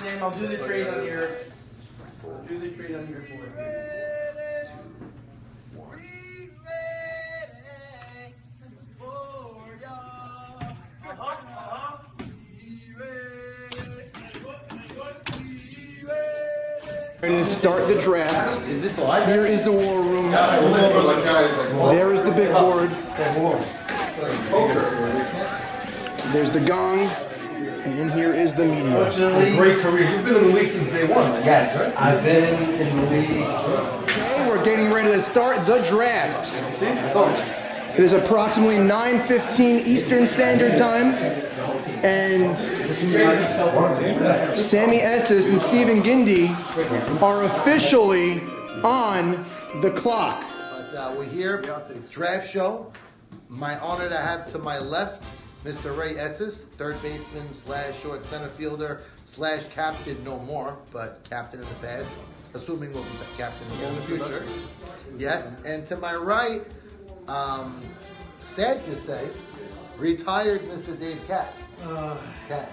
Sam, I'll do the trade on your. I'll do the trade on your board. Ready to start the draft. Is this live? Here is the war room. There is the big board. There's the gong. And in here is the media. Fortunately, Great career. You've been in the league since day one. yes, I've been in the league. Okay, we're getting ready to start the draft. It is approximately 9:15 Eastern Standard Time. And Sammy Esses and Stephen Gindi are officially on the clock. But we're here, draft show. My honor to have to my left, Mr. Ray Esses, third baseman / short center fielder / captain, no more, but captain in the past, assuming we'll be captain in the future. Yes, and to my right, sad to say, retired Mr. Dave Cat. Cat.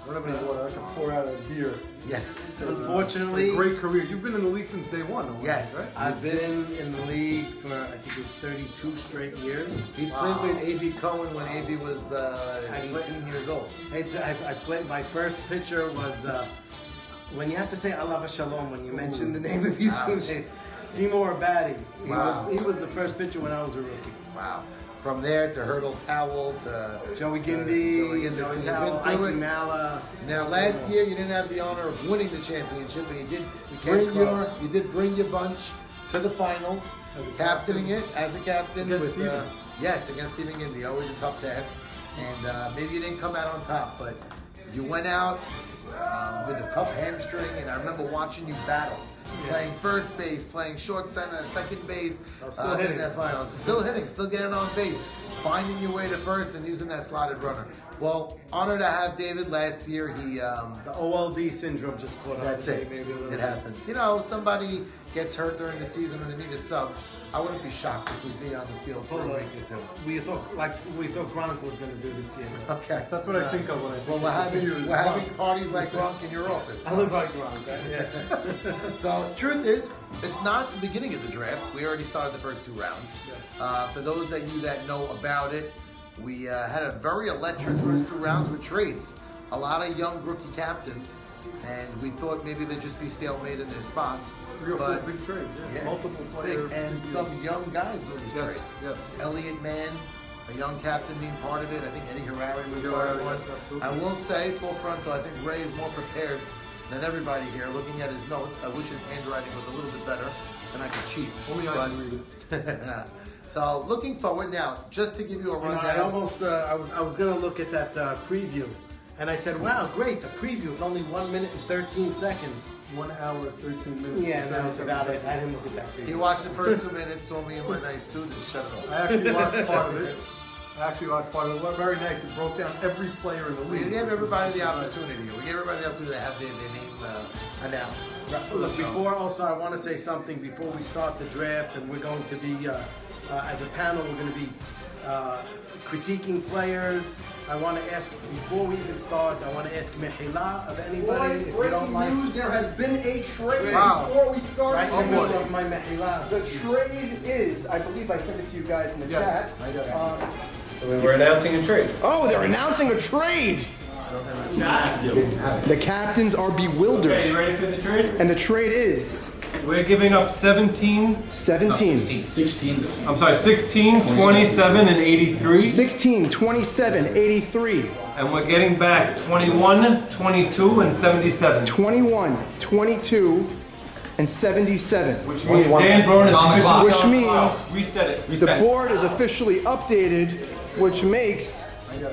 Whatever you want, I can pour out a beer. Yes. Unfortunately, Great career. You've been in the league since day one. Yes. Right? I've been in the league for I think it was 32 straight years. He played with A.B. Cohen when A.B. was 18 years old. I played. My first pitcher was when you have to say Alava Shalom when you mention the name of your teammates. Seymour Abadi. He was the first pitcher when I was a rookie. Wow. From there to Hurdle Towel to Joey Gindi, Joey Joey Gindi. Towell, You've been through Ike it. Mala. Now, last year you didn't have the honor of winning the championship, but you did bring your bunch to the finals, As a captaining captain. it as a captain Against with Stephen. yes, against Stephen Gindi, always a tough task. And maybe you didn't come out on top, but you went out with a tough hamstring, and I remember watching you battle. Playing first base, playing short center, second base, still hitting. in that finals. Still hitting, still getting on base, finding your way to first and using that slotted runner. Well, honor to have David last year. He The OLD syndrome just caught up. that's with it. me, Maybe a little It bit. happens. You know, somebody gets hurt during the season and they need a sub. I wouldn't be shocked if we see you on the field for a Hold on. week or two. We thought Gronk was going to do this year. Okay. That's what I think of when I think Well, of we're having parties like Gronk in your office. I look like Gronk. Yeah. So, truth is, it's not the beginning of the draft. We already started the first two rounds. Yes. For those that you that know about it, we had a very electric first two rounds with trades. A lot of young rookie captains, and we thought maybe they'd just be stalemate in their spots. 3 or 4 But big trades. Yeah. yeah, Multiple big, players. and some young guys doing these trades. Yes. Elliott Mann, a young captain being part of it. I think Eddie Harari was Eddie part of Harari, one. yes, absolutely. I will say, full frontal, I think Ray is more prepared than everybody here. Looking at his notes, I wish his handwriting was a little bit better, and I could cheat. Only I can read it. So, looking forward now, just to give you a You know, rundown. I almost, I was going to look at that preview, and I said, wow, great, the preview, it's only 1 minute and 13 seconds. 1 hour, 13 minutes. Yeah, and that was 37 about it. seconds. I didn't look at that preview. He watched the first 2 minutes, saw me in my nice suit, and shut it off. I actually watched part of it. Very nice. It broke down every player in the We league. gave which everybody was the nice. opportunity. We gave everybody the opportunity to have their name announced. Look, before also, I want to say something before we start the draft, and we're going to be, as a panel, we're going to be critiquing players. I want to ask, before we even start, I want to ask Mehila of anybody, if you don't mind. There has been a trade Wow. before we start. Right in the middle of my Mehila. The trade is, I believe I sent it to you guys in the Yes, chat. I got it. So we were announcing a trade. Oh, they're announcing a trade. The captains are bewildered. Okay, you ready for the trade? And the trade is We're giving up 17, 17, 16, 27, and 83. 16, 27, 83, And we're getting back 21, 22, and 77. 21, 22, and 77. Which means Dan Brown is officially Which means reset it. the board is officially updated, which makes you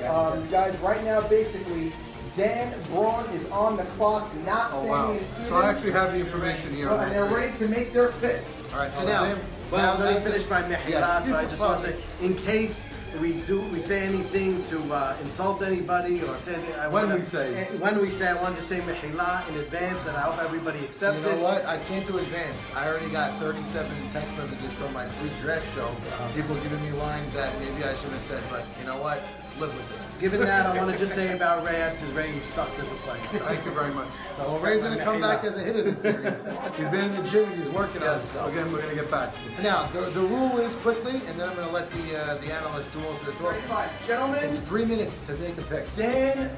guys right now basically Dan Braun is on the clock, not Oh, Sammy wow. and Steven. So I actually have the information here. And they're ready to make their pick. All right, so now, Well, let me that's finish my Mehila, Yes. so I just want to say, in case we say anything to insult anybody or say anything, I When wanna, we say. when we say, I want to say Mehila in advance, and I hope everybody So accepts you know it. what? I can't do advance. I already got 37 text messages from my pre-draft show. People giving me lines that maybe I should have said, but you know what? live with it. Given that, I want to just say about Reyes is Ray sucked as a player. So. Thank you very much. So Well, Ray's gonna come back as a hitter this series. He's been in the gym and he's working on it. So again, we're gonna get back. Now, the rule is quickly, and then I'm gonna let the analysts do most of the talking. Gentlemen, It's 3 minutes to make a pick. Dan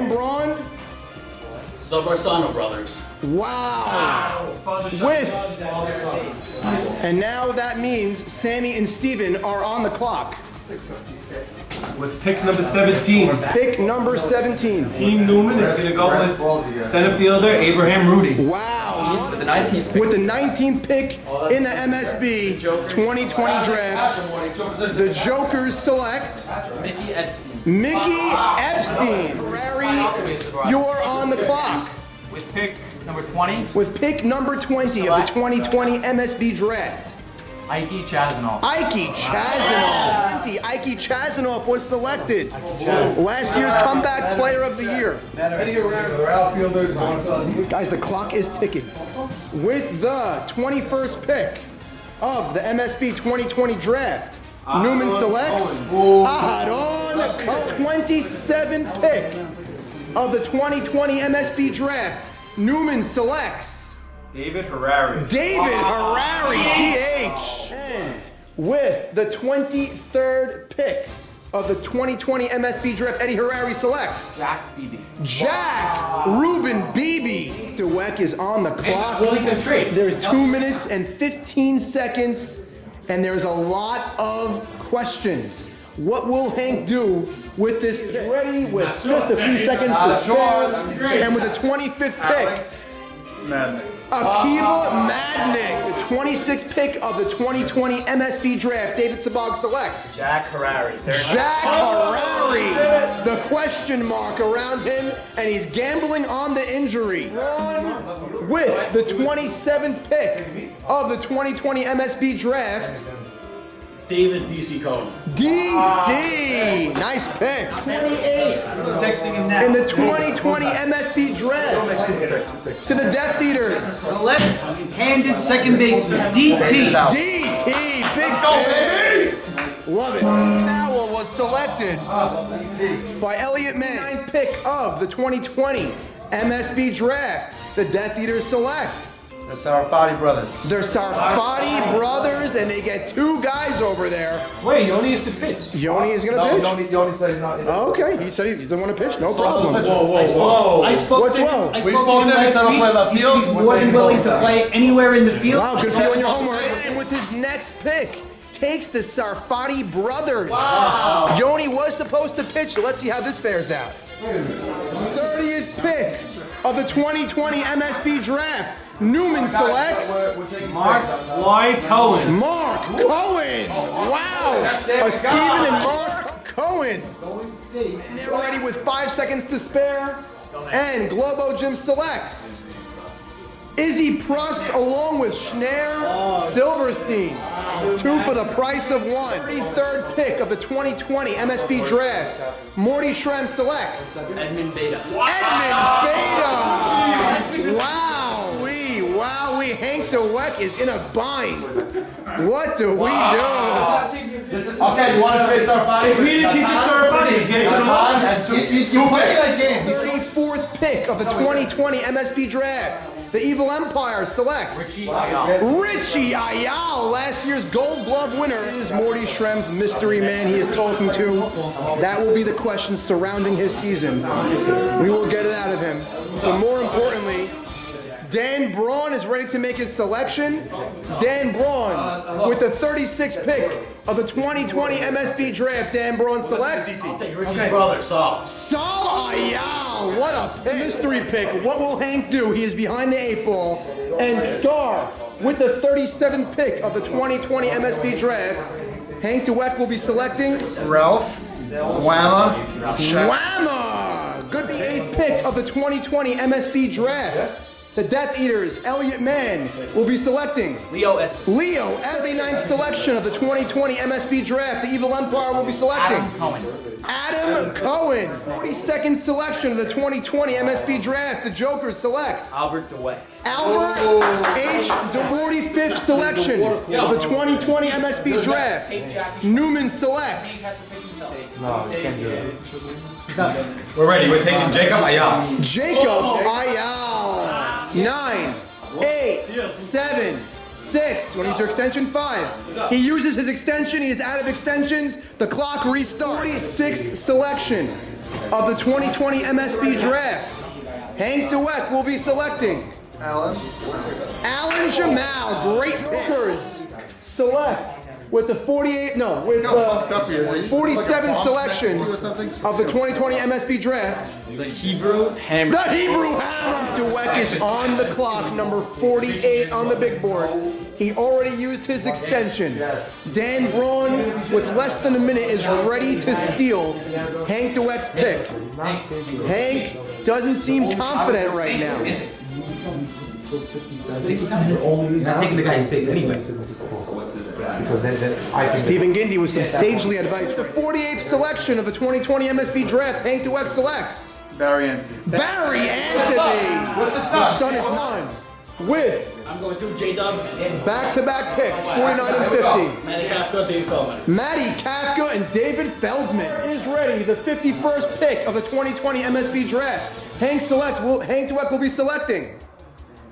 Braun. The Barsano brothers. Wow. And now that means Sammy and Steven are on the clock. With pick number 17. Pick number 17. Team Newman is going to go with center fielder Abraham Rudy. Wow. With the 19th pick. With the 19th pick in the MSB 2020 draft, the Jokers select Mickey Epstein. Mickey Epstein. Ferrari, you're on the clock. With pick number 20, With pick number 20 of the 2020 MSB draft, Ike Chazanoff. Ike Chazanoff was selected. Last year's comeback player of the year. They're outfielders. Guys, the clock is ticking. With the 21st pick of the MSB 2020 draft, Newman selects Ahadon. 27th pick of the 2020 MSB draft, Newman selects David Harari. David Harari, DH. And with the 23rd pick of the 2020 MSB draft, Eddie Harari selects Jack Beebe. Jack Ruben Beebe. DeWeck is on the clock. Willie could trade. There's 2 minutes and 15 seconds, and there's a lot of questions. What will Hank do with this pick? Ready with just a few seconds to spare. And with the 25th pick, Akiva Madnick, the 26th pick of the 2020 MSB draft, David Sabag selects Jack Harari. Jack Harari, the question mark around him, and he's gambling on the injury. With the 27th pick of the 2020 MSB draft, David D.C. Cohn. DC, nice pick. 28 Texting him now. in the 2020 MSB draft to the Death Eaters. The left-handed second baseman, DT. DT, big pick. Love it. Powell was selected by Elliott Mann. 9th pick of the 2020 MSB draft. The Death Eaters select. The Sarfati brothers. They're Sarfati brothers, and they get 2 guys over there. Wait, Yoni is to pitch. Yoni is gonna pitch. Yoni said not. Okay, he said he doesn't want to pitch. No problem. I spoke What's to him. wrong? I spoke to him last week. He said he's more than willing to play anywhere in the field. Wow, good for you on your homework. And with his next pick, takes the Sarfati brothers. Wow. Yoni was supposed to pitch, so let's see how this fares out. 30th pick of the 2020 MSB draft. Newman selects Mark Y. Cohen. Mark Cohen. Wow. A Steven and Mark Cohen. And they're ready with 5 seconds to spare. And Globo Jim selects Izzy Pruss along with Schneier Silverstein. 2 for the price of 1. 33rd pick of the 2020 MSB draft. Morty Shrem selects Edmund Beta. Edmund Beta. Wow, Hank DeWeck is in a bind. What do we do? Okay, you want to trade Sarfati? If we didn't teach us Sarfati, get it to the line. You play that game. He's the 4th pick of the 2020 MSB draft. The Evil Empire selects Richie Ayala, last year's Gold Glove winner. Is Morty Shrem's mystery man he is talking to? That will be the questions surrounding his season. We will get it out of him. But more importantly, Dan Braun is ready to make his selection. Dan Braun with the 36th pick of the 2020 MSB draft. Dan Braun selects I'll take Richie's brother, Saul. Saul Ayal. What a pick. Mystery pick. What will Hank do? He is behind the 8 ball. And Star with the 37th pick of the 2020 MSB draft. Hank DeWeck will be selecting Ralph. Whamma. Whamma. Good 8th pick of the 2020 MSB draft. The Death Eaters, Elliot Mann, will be selecting. Leo Esses. Leo, 39th selection of the 2020 MSB Draft. The Evil Empire will be selecting. Adam Cohen. Adam Cohen, 42nd selection of the 2020 MSB Draft. The Jokers select. Albert DeWeck. Albert H. the 45th selection of the 2020 MSB Draft. Newman selects. We're ready. We're taking Jacob Ayala. Jacob Ayal. 9, 8, 7, 6. Want to use your extension? 5. He uses his extension. He is out of extensions. The clock restarts. 46th selection of the 2020 MSB Draft. Hank DeWeck will be selecting. Alan Jamal. Great pickers. Select with the 47th selection of the 2020 MSB Draft. The Hebrew Hammer. The Hebrew Hammer. DeWeck is on the clock, number 48 on the big board. He already used his extension. Dan Braun, with less than a minute, is ready to steal Hank DeWeck's pick. Hank doesn't seem confident right now. You're not taking the guy he's taking anyway. Stephen Gindy with some sagely advice. The 48th selection of the 2020 MSB Draft, Hank DeWeck selects. Barry Anthony. Barry Anthony! With the son is none. With I'm going to J-Dubs. back-to-back picks, 49 and 50. Matty Kafka, Dave Feldman. Matty Kafka and David Feldman is ready. The 51st pick of the 2020 MSB Draft. Hank DeWeck will be selecting.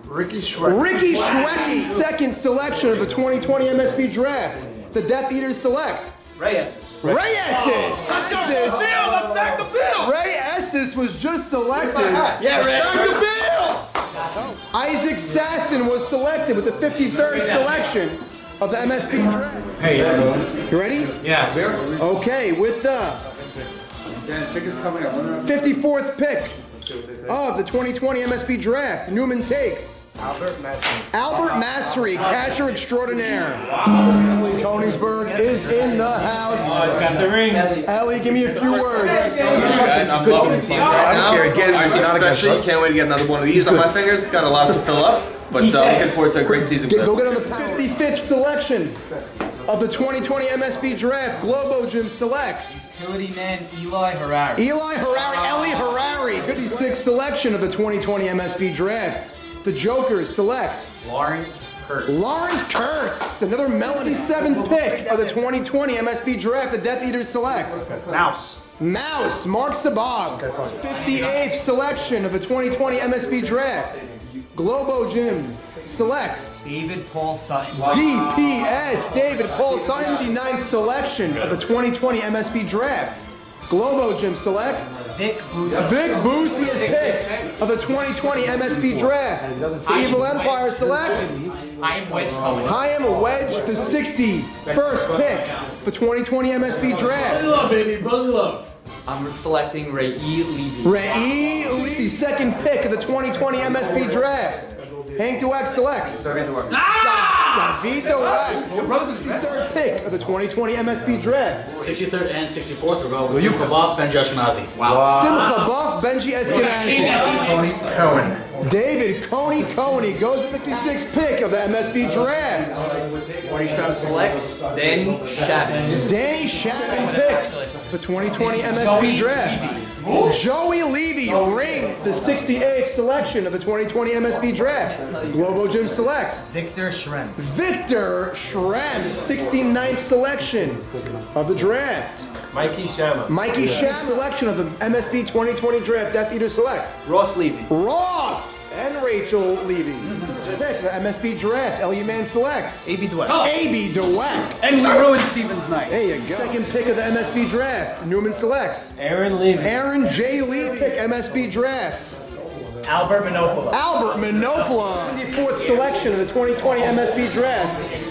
Ricky Schweck. Ricky Schwecky, second selection of the 2020 MSB Draft. The Death Eaters select. Ray Esses. Ray Esses! Let's go! Let's stack the bill! Ray Esses was just selected. Yeah, Ray. Stack the bill! Isaac Sasson was selected with the 53rd selection of the MSB Draft. Hey. You ready? Yeah. Okay, with the Pick is coming up. 54th pick of the 2020 MSB Draft, Newman takes Albert Massery, catcher extraordinaire. Koenigsberg is in the house. Oh, he's got the ring. Ellie, give me a few words. Guys, I'm loving the team right now. Especially, can't wait to get another one of these on my fingers. Got a lot to fill up, but looking forward to a great season. Go get on the 55th selection of the 2020 MSB Draft. Globo Gym selects Utility man Eli Harari. Eli Harari, Ellie Harari. 56th selection of the 2020 MSB Draft. The Jokers select Lawrence Kurtz. Lawrence Kurtz, another Melanie 7th pick of the 2020 MSB Draft. The Death Eaters select Mouse. Mouse, Mark Sabag. 58th selection of the 2020 MSB Draft. Globo Gym selects David Paul Sutton. DPS, David Paul Sutton, 59th selection of the 2020 MSB Draft. Globo Gym selects Vic Busa. Vic Busa's pick of the 2020 MSB Draft. Evil Empire selects I'm Wedge Cohen. Chaim Wedge, the 61st pick for 2020 MSB Draft. Love, baby. Brotherly love. I'm selecting Ray Levy. Ray Levy, second pick of the 2020 MSB Draft. Hank DeWeck selects David DeWeck, your brother's third pick of the 2020 MSB Draft. 63rd and 64th, we're going with Simcha Buff, Benji Ashkenazi. Simcha Buff, Benji Eskenazi. Cohen. David Coney goes with 56th pick of the MSB Draft. Morty Shroud selects Danny Shavin. Danny Shavin pick the 2020 MSB Draft. Joey Levy, ring the 68th selection of the 2020 MSB Draft. Globo Gym selects Victor Schrem. Victor Schrem, 69th selection of the draft. Mikey Shama. Mikey Shama, selection of the MSB 2020 Draft. Death Eater select Ross Levy. Ross and Rachel Levy. Pick the MSB Draft. Elliot Mann selects A.B. Dweck. A.B. DeWeck. And we ruined Steven's night. There you go. Second pick of the MSB Draft. Newman selects Aaron Levy. Aaron J. Levy. Pick MSB Draft. Albert Manopola. Albert Manopola. 54th selection of the 2020 MSB Draft.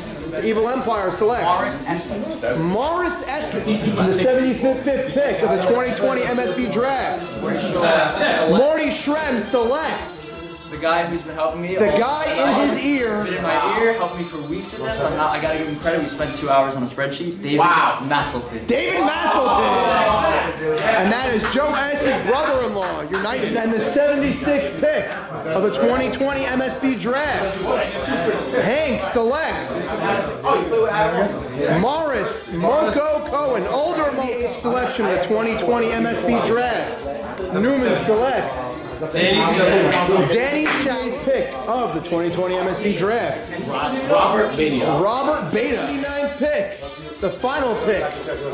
Evil Empire selects Morris Estes, the 75th pick of the 2020 MSB Draft. Morty Shrem selects The guy who's been helping me. the guy in his ear. Been in my ear, helped me for weeks with this. I gotta give him credit. We spent 2 hours on a spreadsheet. David Masselton. David Masselton. And that is Joe Estes' brother-in-law, United. And the 76th pick of the 2020 MSB Draft. Hank selects Morris Moko Cohen, older Mo selection of the 2020 MSB Draft. Newman selects Danny Shelley's pick of the 2020 MSB Draft. Robert Beta. Robert Beta, 89th pick, the final pick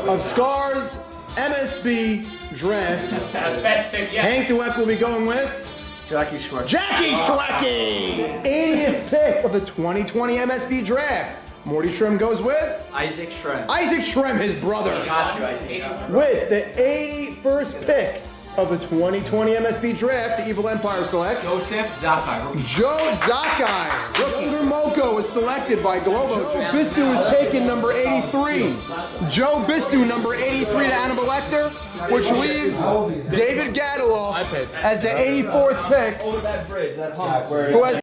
of Scar's MSB Draft. Best pick yet. Hank Dweck will be going with Jackie Schwartz. Jackie Schwecke, 80th pick of the 2020 MSB Draft. Morty Shrem goes with Isaac Shrem. Isaac Shrem, his brother, Got you, Isaac. with the 81st pick of the 2020 MSB Draft. The Evil Empire selects Joseph Zakai. Joe Zakai. Rookie Moko is selected by Globo. Joe Bisu is taken number 83. Joe Bisu number 83 to Hannibal Lecter, which leaves David Gadaloff as the 84th pick, who has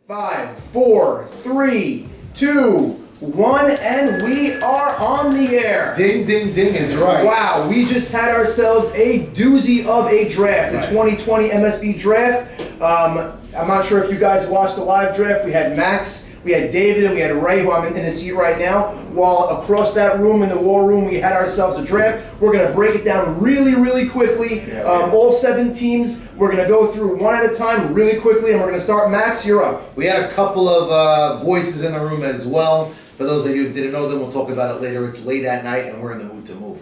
5, 4, 3, 2, 1, and we are on the air. Ding, ding, ding is right. Wow, we just had ourselves a doozy of a draft, the 2020 MSB Draft. I'm not sure if you guys watched the live draft. We had Max, we had David, and we had Ray, who I'm in the seat right now. While across that room in the war room, we had ourselves a draft. We're going to break it down really, really quickly. All 7 teams, we're going to go through one at a time really quickly, and we're going to start. Max, you're up. We had a couple of voices in the room as well. For those of you who didn't know them, we'll talk about it later. It's late at night, and we're in the mood to move.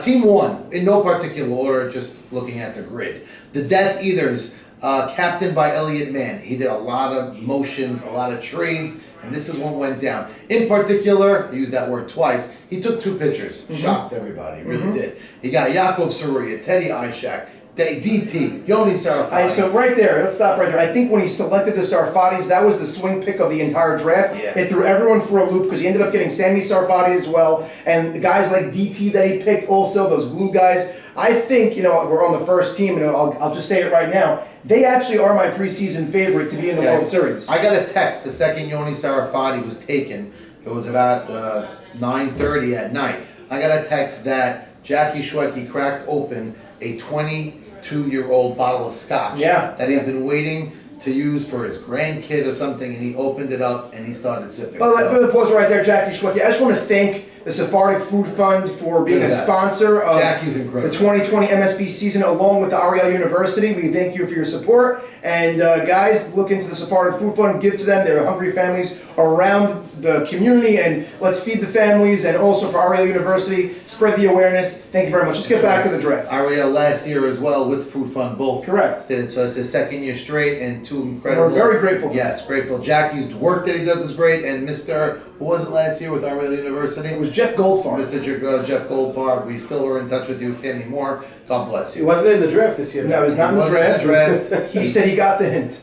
Team 1, in no particular order, just looking at the grid. The Death Eaters, captained by Elliot Mann. He did a lot of motions, a lot of trades, and this is what went down. In particular, I used that word twice, he took 2 pitchers. Shocked everybody, really did. He got Yaakov Saruya, Teddy Ishak, DT, Yoni Sarafati. So right there, let's stop right there. I think when he selected the Sarfatis, that was the swing pick of the entire draft. Yeah. It threw everyone for a loop because he ended up getting Sammy Sarfati as well, and the guys like DT that he picked also, those glue guys. I think, we're on the first team, and I'll just say it right now. They actually are my preseason favorite to be in the World Series. I got a text the second Yoni Sarafati was taken. It was about 9:30 at night. I got a text that Jackie Schwecke cracked open a 22-year-old bottle of scotch that he's been waiting to use for his grandkid or something, and he opened it up and he started sipping. But let me pause right there, Jackie Schwecke. I just want to thank the Sephardic Food Fund for being a sponsor of Jackie's incredible. The 2020 MSB season, along with the Ariel University. We thank you for your support. And guys, look into the Sephardic Food Fund, give to them. They're hungry families around the community, and let's feed the families. And also for Ariel University, spread the awareness. Thank you very much. Let's get back to the draft. Ariel last year as well with Food Fund, both Correct. did it. So it's his second year straight, and 2 incredible. We're very grateful. Yes, grateful. Jackie's work that he does is great, and Mr. Who was it last year with Ariel University? It was Jeff Goldfarb. Mr. Jeff Goldfarb. We still are in touch with you, Sammy Moore. God bless you. He wasn't in the draft this year. No, he's not in the draft. He said he got the hint.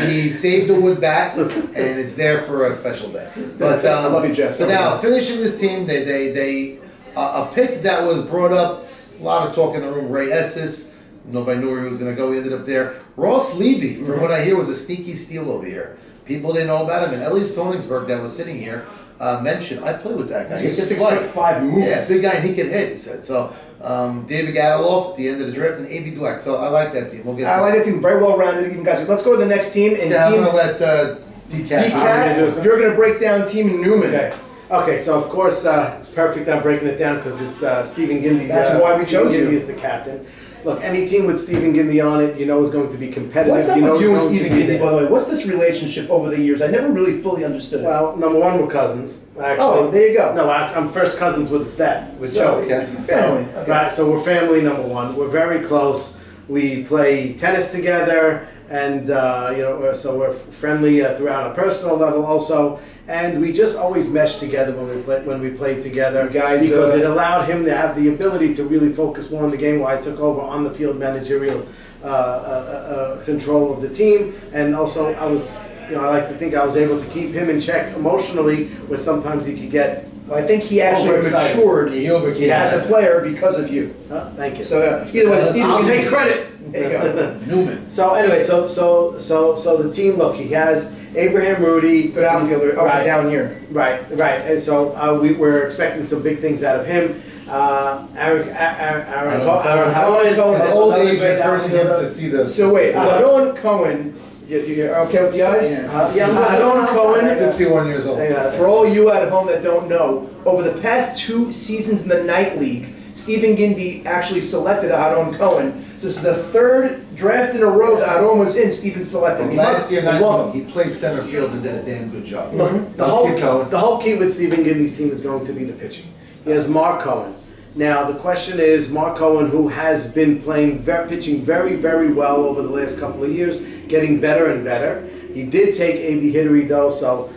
He saved the wood bat, and it's there for a special day. But I love you, Jeff. So now, finishing this team, they a pick that was brought up, a lot of talk in the room, Ray Esses. Nobody knew where he was going to go. He ended up there. Ross Levy, from what I hear, was a sneaky steal over here. People didn't know about him. And Elias Koenigsberg, that was sitting here, mentioned, I played with that guy. He's a 6'5" moose. Yeah, big guy, and he can hit, he said. So, David Gadaloff at the end of the draft, and A.B. Dweck. So I like that team. We'll get I like that team. Very well rounded. Even guys. Let's go to the next team. And I'm team going to let DCAT, you're going to break down Team Newman. Okay, so of course it's perfect I'm breaking it down because it's Stephen Gindy. That's why we chose Stephen Gindy you. is the captain. Look, any team with Stephen Gindy on it, you know is going to be competitive. What's up you know with you and is going Stephen to be Gindy, by the way? What's this relationship over the years? I never really fully understood it. Well, number one, we're cousins. Actually. Oh, there you go. No, I'm first cousins with his dad, with So, Joey. okay. Family. So, right, so we're family, number one. We're very close. We play tennis together, and so we're friendly throughout a personal level also. And we just always meshed together when we played together, You guys, because it allowed him to have the ability to really focus more on the game, while I took over on the field managerial control of the team, and also I was. I like to think I was able to keep him in check emotionally, where sometimes he could get. Well, I think he actually Overexcited. matured Yeah. as a player because of you. Thank you. So either way, Stephen, I'll you take credit. There you go. Newman. So anyway, so the team. Look, he has Abraham Rudy. Good outfielder, up and down year. Right. And so we're expecting some big things out of him. Aaron Cohen, his old age is hurting him to see the. So wait, Aaron Cohen, you're okay with the eyes? Aaron Cohen, 51 years old. for all you at home that don't know, over the past 2 seasons in the Night League, Stephen Gindy actually selected Aaron Cohen. So this is the 3rd draft in a row that Aaron was in. Stephen selected him. Last year, he played center field and did a damn good job. The whole key with Stephen Gindy's team is going to be the pitching. He has Mark Cohen. Now the question is, Mark Cohen, who has been pitching very, very well over the last couple of years, getting better and better. He did take A.B. Hidary though, so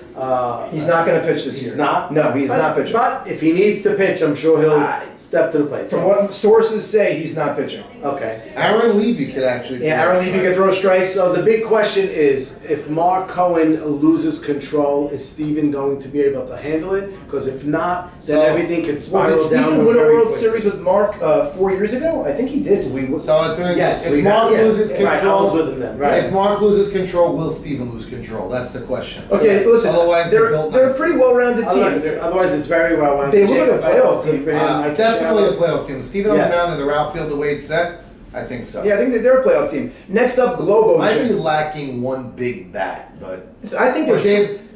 he's not going to pitch this year. He's not? No, he's not pitching. But if he needs to pitch, I'm sure he'll step to the plate. From what sources say, he's not pitching. Okay. Aaron Levy could actually. Yeah, Aaron Levy could throw strikes. So the big question is, if Mark Cohen loses control, is Steven going to be able to handle it? Because if not, then everything can spiral did down. Steven win a World Series with Mark 4 years ago? I think he did. So I think if Mark loses control, if Mark loses control, will Steven lose control? That's the question. Okay, listen. Otherwise, they're a pretty well-rounded team. Otherwise, it's very well-rounded. They look like a playoff team for him. Definitely a playoff team. Steven on the mound in the outfield, the way it's set, I think so. Yeah, I think that they're a playoff team. Next up, Globo. Might be lacking one big bat, but I think there's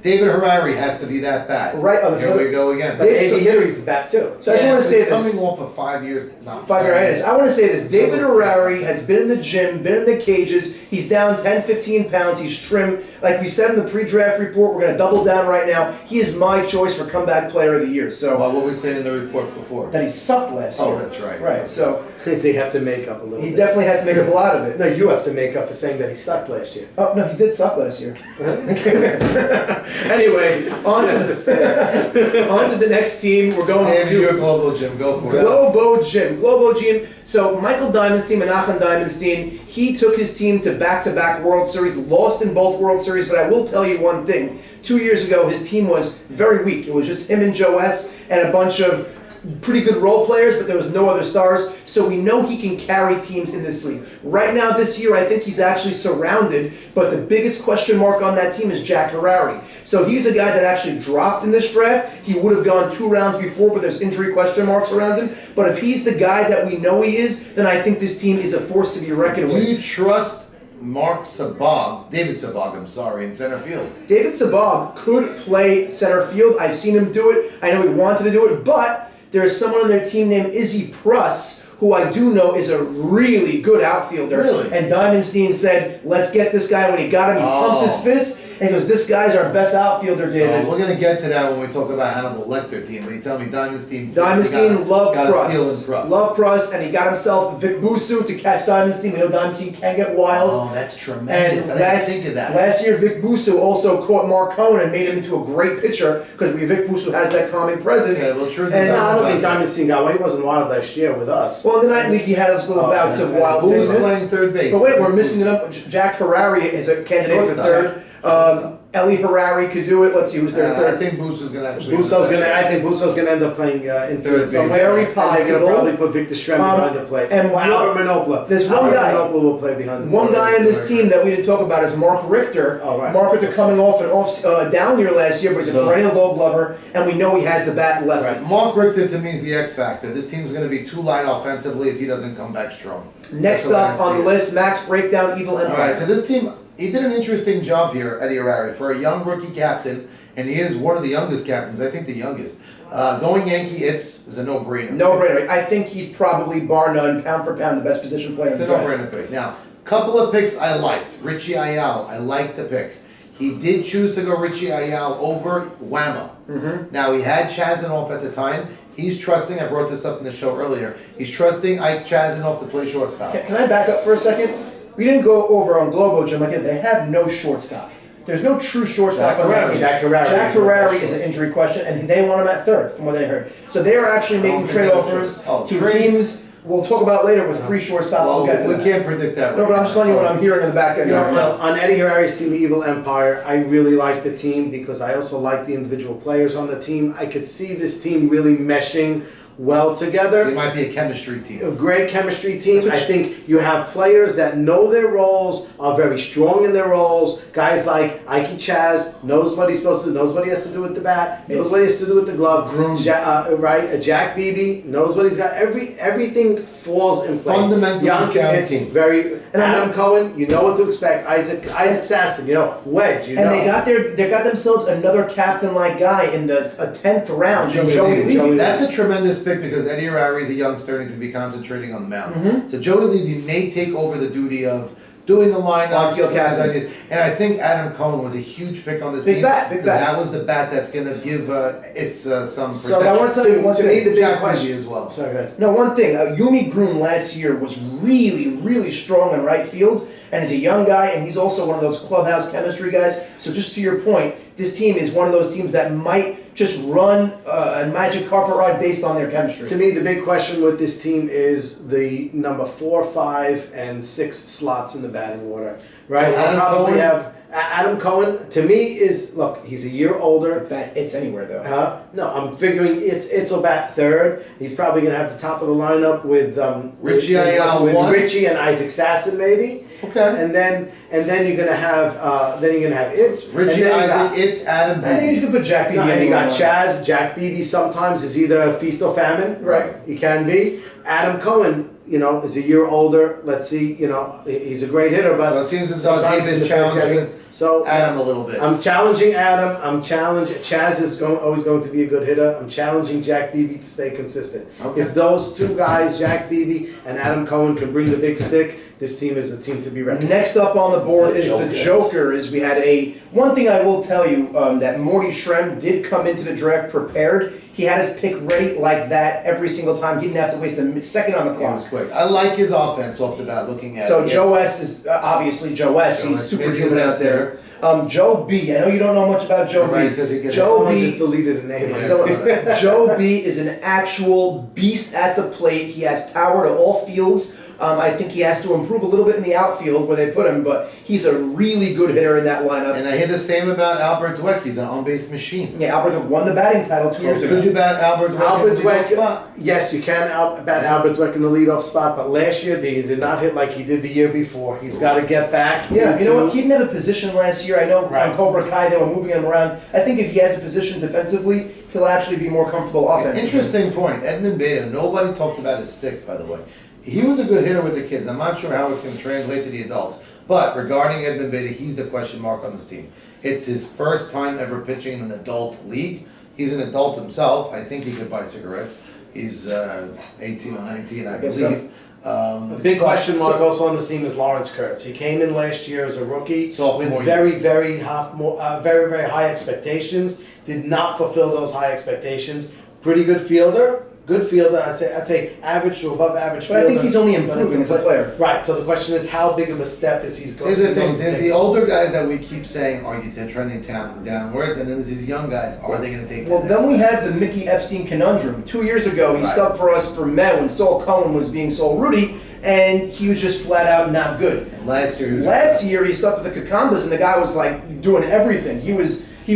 David Harari has to be that bat. Right. Here we go again. But A.B. Hidary's a bat too. So I just want to say this. Coming off of 5 years, 5-year hiatus. I want to say this. David Harari has been in the gym, been in the cages. He's down 10, 15 pounds. He's trim. Like we said in the pre-draft report, we're going to double down right now. He is my choice for comeback player of the year. So what were we saying in the report before? That he sucked last year. Oh, that's right. Right. So they have to make up a little bit. He definitely has to make up a lot of it. No, you have to make up for saying that he sucked last year. Oh, no, he did suck last year. Anyway, on to the next team. We're going to your Globo Gym. Go for it. Globo Gym. So Michael Diamond's team and Nachum Diamond's team, he took his team to back-to-back World Series, lost in both World Series, but I will tell you one thing. 2 years ago, his team was very weak. It was just him and Joe S. and a bunch of pretty good role players, but there was no other stars. So we know he can carry teams in this league. Right now, this year, I think he's actually surrounded, but the biggest question mark on that team is Jack Harari. So he's a guy that actually dropped in this draft. He would have gone 2 rounds before, but there's injury question marks around him. But if he's the guy that we know he is, then I think this team is a force to be reckoned with. Do you trust David Sabag, in center field? David Sabag could play center field. I've seen him do it. I know he wanted to do it, but there is someone on their team named Izzy Pruss, who I do know is a really good outfielder. Really? And Diamondstein said, let's get this guy. When he got him, he pumped his fist, and he goes, this guy's our best outfielder, David. So we're going to get to that when we talk about Hannibal Lecter team. When you tell me Diamondstein loved Pruss. Loved Pruss, and he got himself Vic Busu to catch Diamondstein. We know Diamondstein can get wild. Oh, that's tremendous. I didn't think of that. Last year, Vic Busu also caught Mark Cohen and made him into a great pitcher because Vic Busu has that calming presence. Yeah, well, true. And I don't think Diamondstein got away. He wasn't wild last year with us. Well, in the Night League, he had his little bouts of wild. Who was playing third base? But wait, we're missing it up. Jack Harari is a candidate for third. Eli Harari could do it. Let's see who's there. I think Buso's going to actually. I think Buso's going to end up playing in third base. Very possible. They're going to probably put Victor Strem behind the plate. And Albert Manopla. There's one guy. Manopla will play behind the plate. One guy in this team that we didn't talk about is Mark Richter. Oh, right. Mark Richter coming off a down year last year, but he's a perennial Gold Glover, and we know he has the bat left. Right. Mark Richter to me is the X factor. This team's going to be too light offensively if he doesn't come back strong. Next up on the list, Max Breakdown, Evil Empire. All right, so this team, he did an interesting job here, Eddie Harari, for a young rookie captain, and he is one of the youngest captains, I think the youngest. Going Yankee, it's a no-brainer. No-brainer. I think he's probably, bar none, pound for pound, the best position player in the draft. It's a no-brainer pick. Now, couple of picks I liked. Richie Ayala, I liked the pick. He did choose to go Richie Ayala over Whammo. Mm-hmm. Now, he had Chazanoff at the time. He's trusting, I brought this up in the show earlier, he's trusting Ike Chazanoff to play shortstop. Can I back up for a second? We didn't go over on Globo Gym again. They have no shortstop. There's no true shortstop on that team. Jack Harari is an injury question, and they want him at third, from what they heard. So they are actually making trade offers to teams we'll talk about later with 3 shortstops. Well, we'll get to we that. can't predict that. No, but I'm just telling you what I'm hearing in the back end. So on Eddie Harari's team, Evil Empire, I really like the team because I also like the individual players on the team. I could see this team really meshing well together. It might be a chemistry team. A great chemistry team. I think you have players that know their roles, are very strong in their roles. Guys like Ike Chaz knows what he's supposed to do, knows what he has to do with the bat, knows what he has to do with the glove. Jack Beebe knows what he's got. Everything falls in place. Fundamentally sound team. Adam Cohen, you know what to expect. Isaac Sasson, Wedge, And they got themselves another captain-like guy in the 10th round, Joey Levy. That's a tremendous pick because Eddie Arari is a youngster and he's going to be concentrating on the mound. So Joey Levy may take over the duty of doing the lineup, ideas. And I think Adam Cohen was a huge pick on this team. Big bat. That was the bat that's going to give some protection. So I want to tell you one thing. To me, the big question as well. Sorry, go ahead. No, one thing. Yumi Groom last year was really, really strong in right field, and he's a young guy, and he's also one of those clubhouse chemistry guys. So just to your point, this team is one of those teams that might just run a magic carpet ride based on their chemistry. To me, the big question with this team is the number 4, 5, and 6 slots in the batting order. Right? Well, I probably have Adam Cohen. To me, look, he's a year older. It's anywhere though. No, I'm figuring It'll bat third. He's probably going to have the top of the lineup with Richie Ayala, with Richie and Isaac Sasson maybe. Okay. And then you're gonna have Itz. Richie, Isaac, Itz, Adam Beebe. I think you can put Jack Beebe. And you got Chaz. Jack Beebe sometimes is either a feast or famine. Right. He can be. Adam Cohen, is a year older. Let's see, he's a great hitter, but So it seems as though sometimes David's he's a pass challenging catcher. So Adam a little bit. I'm challenging Adam. Chaz is always going to be a good hitter. I'm challenging Jack Beebe to stay consistent. Okay. If those two guys, Jack Beebe and Adam Cohen, can bring the big stick, this team is a team to be reckoned with. Next up on the board is the Jokers. We had one thing I will tell you, that Morty Shrem did come into the draft prepared. He had his pick ready like that every single time. He didn't have to waste a second on the He was clock. quick. I like his offense off the bat looking at So it. Joe S is obviously Joe S. He's superhuman out there. Joe B. I know you don't know much about Joe Everybody B. says he gets Joe Someone B. just deleted a name. So, Joe B is an actual beast at the plate. He has power to all fields. I think he has to improve a little bit in the outfield where they put him, but he's a really good hitter in that lineup. And I hear the same about Albert Dweck. He's an on-base machine. Yeah, Albert won the batting title 2 years ago. Could you bat Albert Dweck Albert in the leadoff Dweck, spot? yes, you can bat Albert Dweck in the leadoff spot, but last year he did not hit like he did the year before. He's got to get back. Yeah, you know what? He didn't have a position last year. I know on Cobra Kai they were moving him around. I think if he has a position defensively, he'll actually be more comfortable offensively. Interesting point. Edmund Beta, nobody talked about his stick, by the way. He was a good hitter with the kids. I'm not sure how it's going to translate to the adults. But regarding Edmund Beta, he's the question mark on this team. It's his first time ever pitching in an adult league. He's an adult himself. I think he could buy cigarettes. He's 18 or 19, I believe. The big question mark also on this team is Lawrence Kurtz. He came in last year as a rookie with very, very high expectations. Did not fulfill those high expectations. Pretty good fielder. Good fielder, I'd say average to above average But fielder. I think he's only improving as a player. Right, so the question is how big of a step is he going to take? Here's the thing, the older guys that we keep saying, are you trending downwards? And then there's these young guys, are they going to take that Well, next then we step? have the Mickey Epstein conundrum. 2 years ago, he subbed for us for Met when Saul Cohen was being Saul Rudy, and he was just flat out not good. Last year, he subbed for the Cucumbers, and the guy was like doing everything. He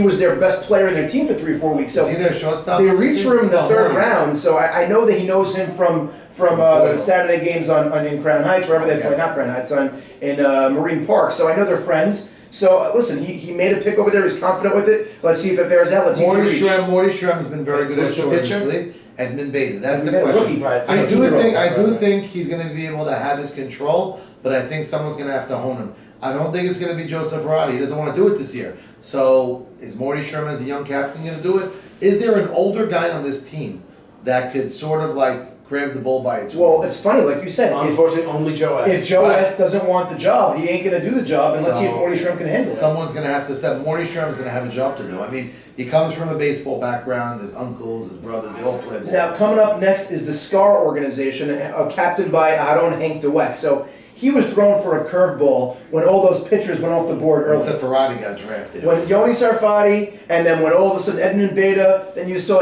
was their best player in their team for 3 or 4 weeks. So is he their shortstop? they reached for him in the third round. So I know that he knows him from the Saturday games in Crown Heights, wherever they play, not Crown Heights, in Marine Park. So I know they're friends. So listen, he made a pick over there. He's confident with it. Let's see if it bears out. Let's see if Morty he reaches. Shrem has been very good as short pitcher? in this league. Edmund Beta. That's the Edmund Beta, question. rookie. I do think he's going to be able to have his control, but I think someone's going to have to hone him. I don't think it's going to be Joseph Ferrari. He doesn't want to do it this year. So is Morty Sherman as a young captain going to do it? Is there an older guy on this team that could sort of like grab the bull by its Well, horns? it's funny, like you said. Unfortunately, only Joe S. If Joe S. doesn't want the job, he ain't going to do the job, and let's see if Morty Sherman can handle it. Someone's going to have to step. Morty Sherman's going to have a job to do. I mean, he comes from a baseball background. His uncles, his brothers, they all play ball. Now, coming up next is the SCAR organization, captained by Aaron Hank DeWeck. So he was thrown for a curveball when all those pitchers went off the board early. Except Ferrari got drafted. When Yoni Sarfati, and then when all of a sudden Edmund Beta, then you saw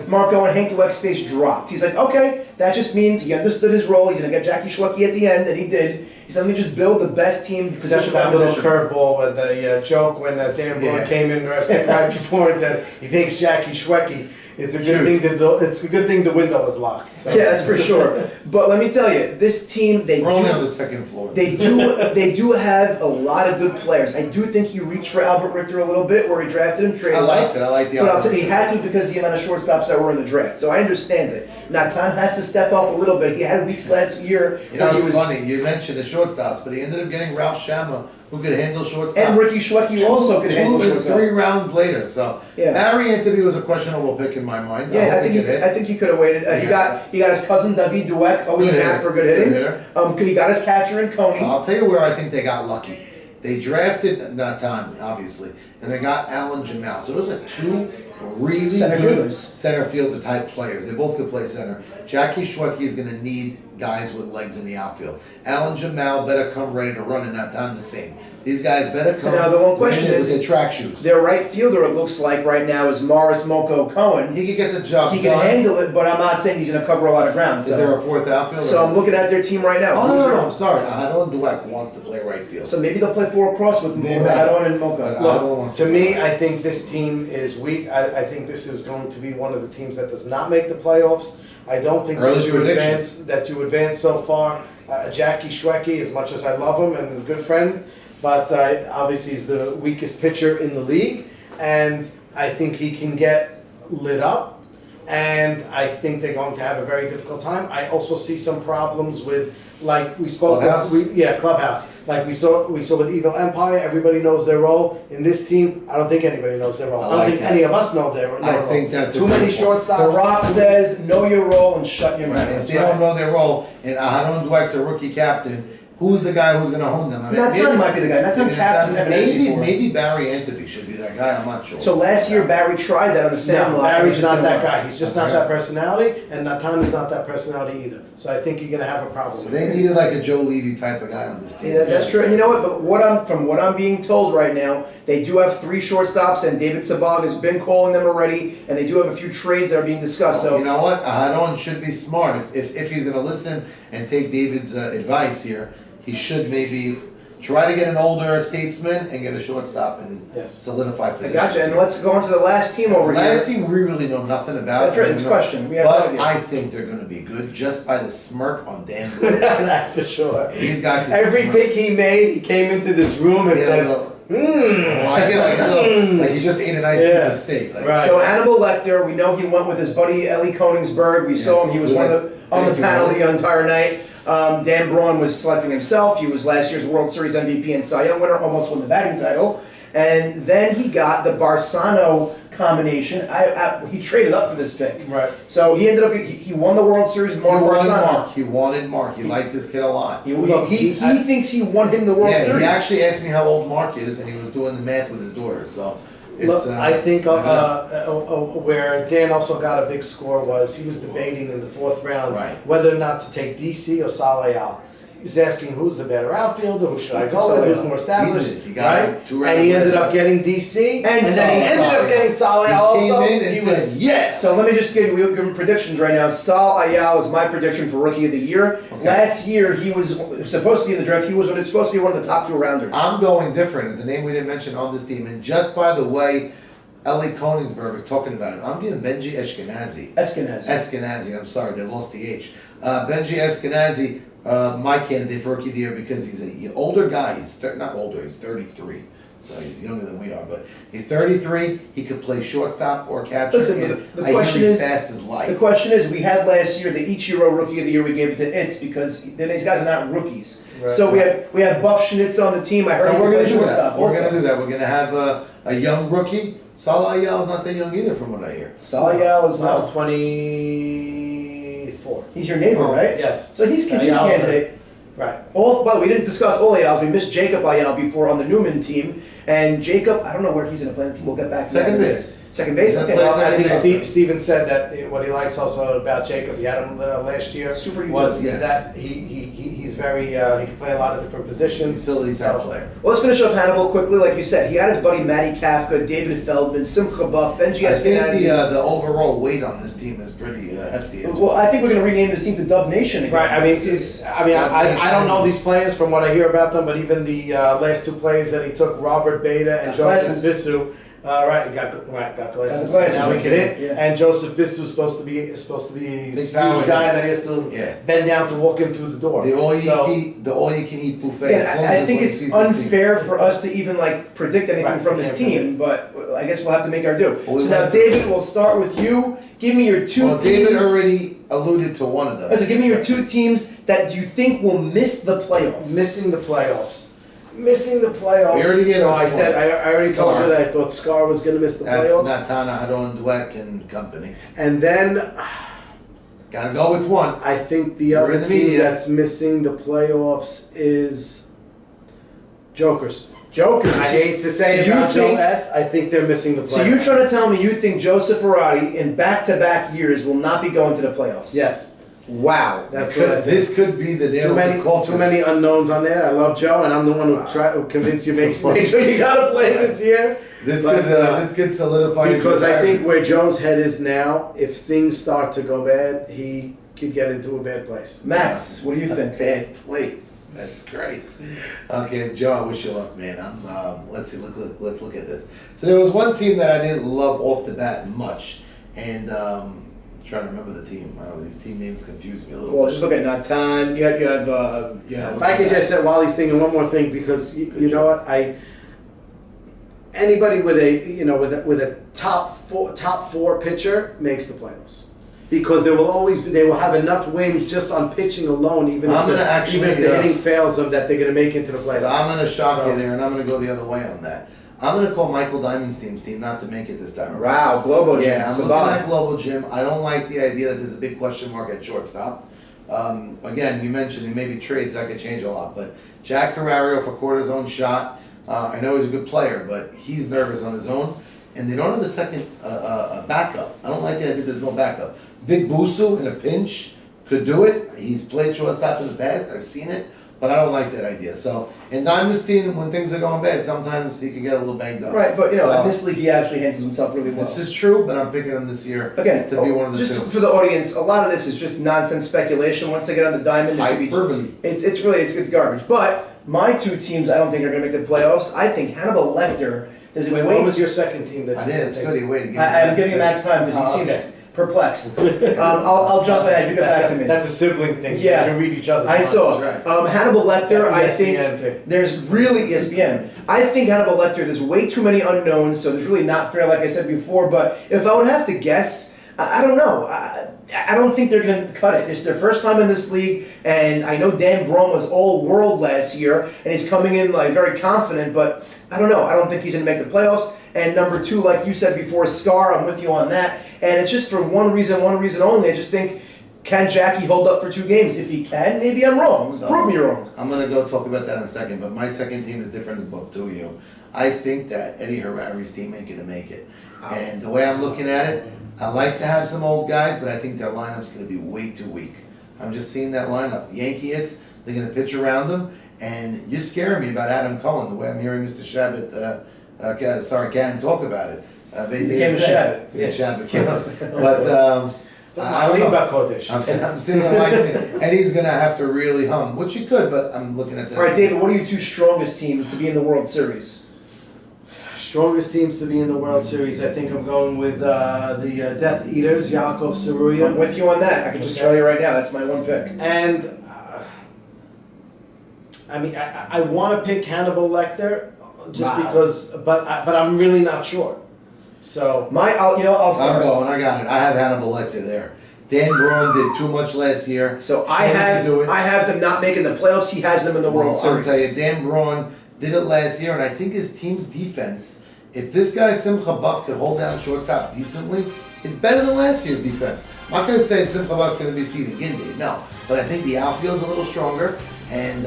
Marco and Hank DeWeck's face dropped. He's like, okay, that just means he understood his role. He's going to get Jackie Schwecke at the end, and he did. He said, let me just build the best team Except position that by little position. curveball with the joke when Dan Braun came in right before and said he thinks Jackie Schwecke it's a good thing the window was locked. So. Yeah, that's for sure. But let me tell you, this team, We're only on the second floor. They do have a lot of good players. I do think he reached for Albert Richter a little bit where he drafted him, traded I liked it. I liked the But I'll Albert tell you, he had to because of the amount of shortstops that were in the draft. So I understand it. Natan has to step up a little bit. He had weeks last year. You know, he it's funny. You mentioned the shortstops, but he ended up getting Ralph Shama, who could handle shortstop. And Ricky Schwecke also could handle shortstop. 3 rounds later. So Yeah. Barry Anthony was a questionable pick in my mind. Yeah, I think he could have waited. He got his cousin David Dweck, always Good an act hitter. for good hitting. Good He got his catcher in Coney. So I'll tell you where I think they got lucky. They drafted Natan, obviously, and they got Alan Jamal. So those are 2 really Center good fielders. center fielder type players. They both could play center. Jackie Schwecke is going to need guys with legs in the outfield. Alan Jamal better come ready to run, and Natan the same. These guys better come. So now the one question with is, their track shoes. their right fielder, it looks like right now, is Morris Moko Cohen. He could get the job He can done. handle it, but I'm not saying he's going to cover a lot of ground. Is So, there a 4th outfielder? so I'm looking at their team right now. Oh, no, I'm sorry. Adon Dweck wants to play right field. So maybe they'll play 4 across with They Adon might. and But Mocha. Adon wants To to me, play. I think this team is weak. I think this is going to be one of the teams that does not make the playoffs. I don't think Early prediction. that you advance so far. Jackie Schwecke, as much as I love him and a good friend, but obviously he's the weakest pitcher in the league, and I think he can get lit up, and I think they're going to have a very difficult time. I also see some problems with, like we spoke Clubhouse? about, clubhouse. Like we saw with Evil Empire, everybody knows their role. In this team, I don't think anybody knows their role. I don't like think that. any of us know their role. I think that's a too many good point. shortstops. The Rock says, know your role and shut your mouth. Right. If they don't know their role, and Adon Dweck's a rookie captain, who's the guy who's going to hone them? I mean, Natan might be the guy. Natan captain maybe Barry Anthony should be that guy. I'm not sure. So last year Barry tried that on the Sam No, line. Barry's It not didn't that work. guy. He's just not that personality, and Natan is not that personality either. So I think you're going to have a problem. So with they it. needed like a Joe Levy type of guy on this team. Yeah, that's true. And you know what? But from what I'm being told right now, they do have 3 shortstops, and David Sabag has been calling them already, and they do have a few trades that are being discussed. So You know what? Adon should be smart. If he's going to listen and take David's advice here, he should maybe try to get an older statesman and get a shortstop and solidify I positions. gotcha. And let's go on to the last team over here. Last team we really know nothing about. That's right, it's a question. We have But no idea. I think they're going to be good just by the smirk on Dan Bruce. That's for sure. He's got this Every smirk. pick he made, he came into this room and Yeah, said, I get like a little, like he just ate a nice piece of steak. Like, Right. So Hannibal Lecter, we know he went with his buddy Ellie Koningsberg. We saw him. He was on the Thank you, panel Ellie. the entire night. Dan Braun was selecting himself. He was last year's World Series MVP and Cy Young winner, almost won the batting title. And then he got the Barsano combination. He traded up for this pick. Right. So he ended up, he won the World Series with He Mark wanted Barsano. Mark. He wanted Mark. He liked this kid a lot. He thinks he won him the World Yeah, Series. he actually asked me how old Mark is, and he was doing the math with his daughter. So it's. Look, I think I don't know. where Dan also got a big score was he was debating in the 4th round Right. whether or not to take DC or Salayal. He was asking who's the better outfielder, who should I go with, who's more established, He did. He got right? it 2 rounds And he ended later. up getting DC, And then he ended up getting Salayal He also. came in and He said, was yes. So let me just give him predictions right now. Sal Ayal is my prediction for Rookie of the Year. Last year he was supposed to be in the draft. He was supposed to be one of the top 2 rounders. I'm going different. It's a name we didn't mention on this team, and just by the way, Ellie Koningsberg was talking about it. I'm giving Benji Eskenazi. I'm sorry, they lost the H. Benji Eskenazi, my candidate for Rookie of the Year because he's an older guy. He's not older. He's 33. So he's younger than we are, but he's 33. He could play shortstop or catcher. Listen, and the I question hear he's is, fast as light. the question is, we had last year the Ichiro Rookie of the Year. We gave it to Itz because these guys are not rookies. Right. So we have Buff Schnitz on the team. I heard So he we're could going play to do shortstop. that. We're also. going to do that. We're going to have a young rookie. Salah Ayal's not that young either, from what I hear. Sal Ayal is Last now. 24. He's your neighbor, right? Yes. So he's Ayal's candidate. Right. By the way, we didn't discuss all Ayals. We missed Jacob Ayal before on the Newman team. And Jacob, I don't know where he's going to play on the team. We'll get back to that. Second in a minute. base. Second base? He's Okay. gonna play Well, I think second base. Steven said that what he likes also about Jacob, he had him last year, Super was utility. that he's very, he can play a lot of different positions. Utility type player. Well, let's finish up Hannibal quickly. Like you said, he had his buddy Matty Kafka, David Feldman, Simcha Buff, Benji I think Eskenazi. the overall weight on this team is pretty hefty as Well, I think we're going to rename this team to Dub Nation again. Right, I mean, I don't know these players from what I hear about them, but even the last 2 players that he took, Robert Beta and God bless Joseph Bisu, Right, got glasses. Now we can hit. Yeah. And Joseph Bissou's supposed to be a huge power guy guy. that he has to Yeah. bend down to walk in through the door. The all So- you can eat buffet. Again, I closes think when he it's sees his team. unfair for us to even like predict anything Right, from this yeah, team, but I guess we'll have to make our do. Well, we So now, went- David, we'll start with you. Give me your two Well, teams. David already alluded to one of them. So give me your two teams that you think will miss the playoffs. Missing the playoffs. Missing the playoffs. We already gave so us I said one. I already told Scar. you that I thought Scar was going to miss the That's playoffs. Natana Hadon Dweck and company. And then Gotta go with one. I think the You're other in the team media. that's missing the playoffs is Jokers. Jokers. I hate to say So it you about Joe think- S. I think they're missing the playoffs. So you're trying to tell me you think Joseph Ferrari in back-to-back years will not be going to the playoffs? Yes. Wow. That's what I think. This could be the nail of the coffin. Too many unknowns on there. I love Joe, and I'm the one who convinced you make sure you gotta play this year. This But, could solidify his because I retirement. think where Joe's head is now, if things start to go bad, he could get into a bad place. Max, what do you think? Bad place. That's great. Okay, Joe, I wish you luck, man. Let's see. Let's look at this. So there was one team that I didn't love off the bat much, and I'm trying to remember the team. I don't know, these team names confuse me a little Well, bit. just look at Natan. You have. If I could just say while he's thinking one more thing, because you know what, anybody with a top four pitcher makes the playoffs. Because they will have enough wins just on pitching alone, even if the hitting fails them, that they're going to make it to the playoffs. So I'm going to shock So- you there, and I'm going to go the other way on that. I'm going to call Michael Diamond's team not to make it this time around. Wow, Globo Jim. Yeah, I'm looking Saban. at Global Jim. I don't like the idea that there's a big question mark at shortstop. Again, you mentioned maybe trades that could change a lot, but Jack Carrario for Cortisone shot. I know he's a good player, but he's nervous on his own, and they don't have a second backup. I don't like the idea there's no backup. Vic Busu in a pinch could do it. He's played shortstop in the past. I've seen it, but I don't like that idea. So in Diamond's team, when things are going bad, sometimes he can get a little banged up. Right, but So, in this league, he actually handles himself really well. this is true, but I'm picking him this year Again, to be one of the just two. for the audience, a lot of this is just nonsense speculation. Once they get on the diamond, it could be- Hyperbole. it's really it's garbage. But my two teams, I don't think are going to make the playoffs. I think Hannibal Lecter. There's a Wait, way. what was your second team that I you did. It's good. You waited. I'm giving him Max time because he seems perplexed. I'll jump ahead. You get back to me. That's a sibling thing. Yeah. You can read each other's I minds, saw. right. Hannibal Lecter, I ESPN thing. think there's really ESPN. I think Hannibal Lecter, there's way too many unknowns, so there's really not fair, like I said before. But if I would have to guess, I don't know. I don't think they're going to cut it. It's their first time in this league, and I know Dan Braun was all world last year, and he's coming in like very confident. But I don't know. I don't think he's going to make the playoffs. And number two, like you said before, Scar. I'm with you on that. And it's just for one reason only. I just think, can Jackie hold up for 2 games? If he can, maybe I'm wrong. So, Prove me wrong. I'm going to go talk about that in a second, but my second team is different than both two of you. I think that Eddie Harari's team ain't going to make it. And the way I'm looking at it, I like to have some old guys, but I think their lineup's going to be way too weak. I'm just seeing that lineup. Yankee hits, they're going to pitch around them, and you're scaring me about Adam Cohen, the way I'm hearing Mr. Shabbat, Cannon talk about it. Became a Shabbat. Yeah, Shabbat. But I don't know about Kodesh. I'm sitting there like, Eddie's going to have to really hum, which he could, but I'm looking at that. All right, David, what are your 2 strongest teams to be in the World Series? Strongest teams to be in the World Series. I think I'm going with the Death Eaters, Yaakov Saruya. I'm with you on that. I can just tell you right now, that's my one pick. And I mean, I want to pick Hannibal Lecter just because, but I'm really not sure. So I'll start. I'm going. I got it. I have Hannibal Lecter there. Dan Braun did too much last year. So I have them not making the playoffs. He has them in the World I'll Series. tell you, Dan Braun did it last year, and I think his team's defense, if this guy Simcha Buff could hold down shortstop decently, it's better than last year's defense. I'm not going to say Simcha Buff's going to be Stephen Gindi, no. But I think the outfield's a little stronger, and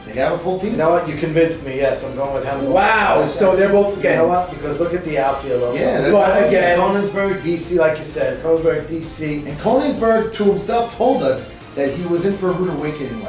they have a full team. you know what? You convinced me. Yes, I'm going with Hannibal. Wow. So they're both You again. know what? Because look at the outfield also. Yeah, that's But again, Konigsberg, DC, like you said. Konigsberg, DC. And Konigsberg, to himself, told us that he was in for a rude awakening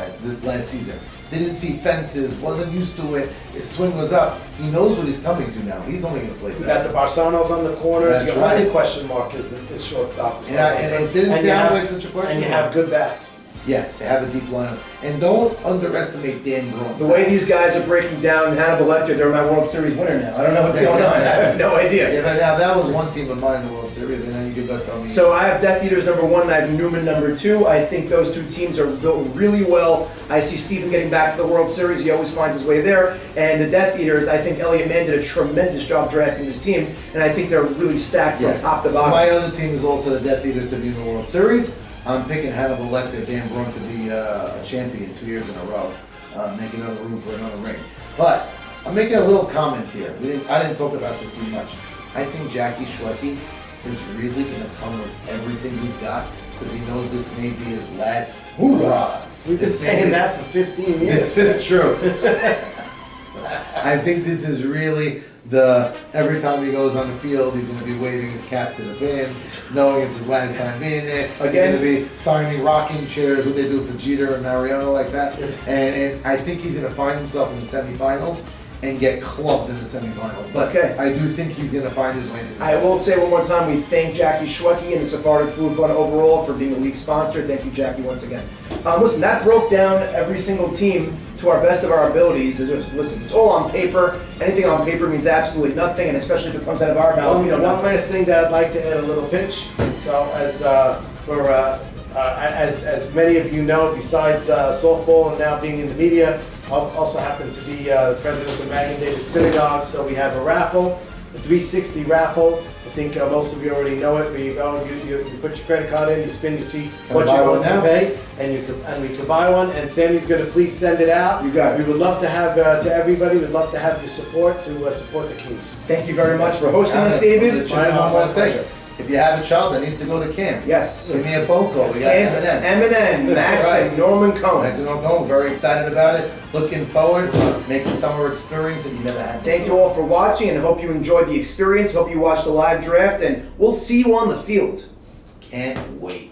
last season. Didn't see fences, wasn't used to it, his swing was up. He knows what he's coming to now. He's only going to play You that. got the Barsanos on the corners. That's Your only right. question mark is shortstop. And it didn't And you sound have- like such a question And you mark. have good bats. Yes, to have a deep lineup. And don't underestimate Dan Braun. The way these guys are breaking down Hannibal Lecter, they're my World Series winner now. I don't know what's going on. I have no idea. Yeah, but now that was one team of mine in the World Series, and then you could go tell me. So I have Death Eaters number 1, and I have Newman number 2. I think those two teams are built really well. I see Stephen getting back to the World Series. He always finds his way there. And the Death Eaters, I think Elliot Mann did a tremendous job drafting this team, and I think they're really stacked from top to So bottom. my other team is also the Death Eaters to be in the World Series. I'm picking Hannibal Lecter, Dan Braun to be a champion 2 years in a row, making another room for another ring. But I'm making a little comment here. I didn't talk about this too much. I think Jackie Schwecke is really going to come with everything he's got because he knows this may be his last hurrah. We've been saying that for 15 years. This is true. I think this is really every time he goes on the field, he's going to be waving his cap to the fans, knowing it's his last time being there. Again, going to be signing rocking chairs, what they do for Jeter and Mariano like that. And I think he's going to find himself in the semifinals and get clubbed in the semifinals. But I do think he's going to find his way into the I will say one more time, we thank Jackie Schwecke and the Sephardic Food Fund overall for being a league sponsor. Thank you, Jackie, once again. Listen, that broke down every single team to our best of our abilities. Listen, it's all on paper. Anything on paper means absolutely nothing, and especially if it comes out of our mouth. One last thing that I'd like to add a little pitch. So as many of you know, besides softball and now being in the media, I also happen to be the president of Magen David Synagogue. So we have a raffle, the 360 raffle. I think most of you already know it. Where you go, you put your credit card in, you spin to see what you want to pay, and we can buy one. And Sammy's going to please send it out. You got it. We would love to have to everybody. We'd love to have your support to support the Kings. Thank you very much for hosting us, David. My pleasure. If you have a child that needs to go to camp, yes, give me a phone call. We got M&N, Max and Norman Cohen. Max and Norman Cohen, very excited about it. Looking forward to make the summer experience that you never had. Thank you all for watching, and hope you enjoyed the experience. Hope you watched the live draft, and we'll see you on the field. Can't wait.